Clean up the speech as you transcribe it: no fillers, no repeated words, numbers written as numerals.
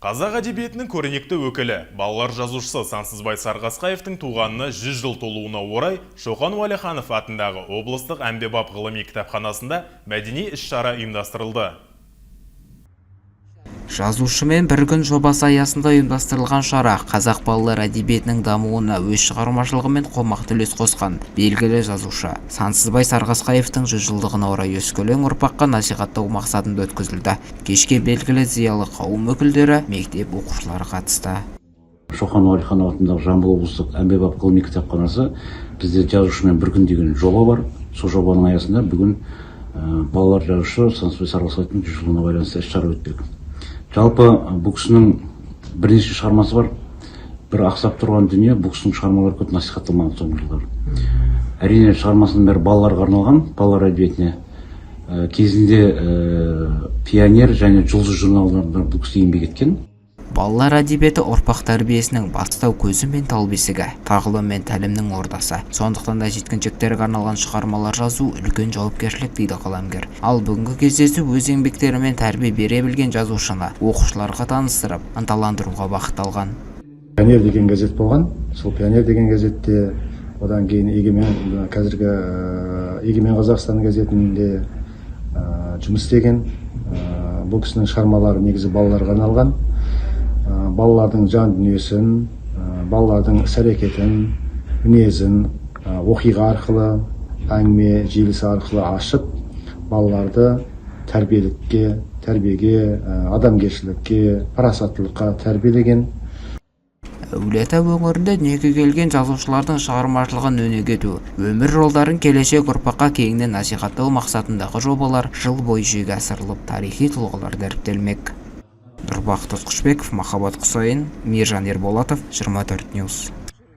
Қазақ әдебиетінің көрнекті өкілі, балалар жазушысы Сансызбай Сарғасқаевтың туғанына 100 жыл толуына орай Шоқан Уәлиханов атындағы облыстық әмбебап ғылыми кітапханасында мәдени іс-шара ұйымдастырылды. Жазушымен бір күн жобасы аясында ұйымдастырылған шара қазақ балалар әдебиетінің дамуына өз шығармашылығымен қомақты үлес қосқан белгілі жазушы Сансызбай Сарғасқаевтың 100 жылдығына орай өскелең ұрпаққа насихаттау мақсатында өткізілді. Кешке белгілі зиялы қауым өкілдері, мектеп оқушылары қатысты. Шоқан Уәлиханов атындағы Жамбыл облыстық әмбебап ғылыми кітапханасы бізде жазушымен бір күн деген жоба бар. Сол жобаның аясында бүгін балалар жазушы Сансызбай Сарғасқаевтың 100 жылдығына байланысты іс-шара өтпек. Жалпы бұл кісінің бірнеше шығармасы бар. Bir ақсап тұрған дүние, бұл кісінің шығармалары көп насихатталмаған соңғы жылдары. Әрине шығармасының бәрі балаларға арналған, балалар әдебиетіне. Кезінде Пионер және Жұлдыз журналдарында бұл кісі еңбек еткен. Балалар әдебиеті ұрпақ тәрбиесінің бастау көзі мен тал бесігі, тағылым мен тәлімнің ордасы. Сондықтан да жеткіншектерге арналған шығармалар жазу үлкен жауапкершілік дейді қаламгер. Ал бүгінгі кездесу өз еңбектерімен тәрбие бере білген жазушыны оқушыларға таныстырып, ынталандыруға бағытталған. Пионер деген газет болған. Сол Пионер деген газетте, одан кейін қазіргі Егемен Қазақстан газетінде жұмыс істеген. Бұл кісінің шығармалары негізі балаларға арналған. Балалардың жан дүниесін, балалардың іс-әрекетін, мінезін оқиға арқылы, әңгіме желісі арқылы ашып, балаларды тәрбиеге, адамгершілікке, парасаттылыққа тәрбиелеген. Әулиеата өңірінде дүниеге келген жазушылардың шығармашылығын өнеге ету, өмір жолдарын келешек ұрпаққа кеңінен насихаттау мақсатындағы жобалар жыл бойы жүзеге асырылып, тарихи тұлғалар дәріптелмек. Нұрбақыт Құшбеков, Махаббат Құсайын, Мейіржан Ерболатов, 24 News.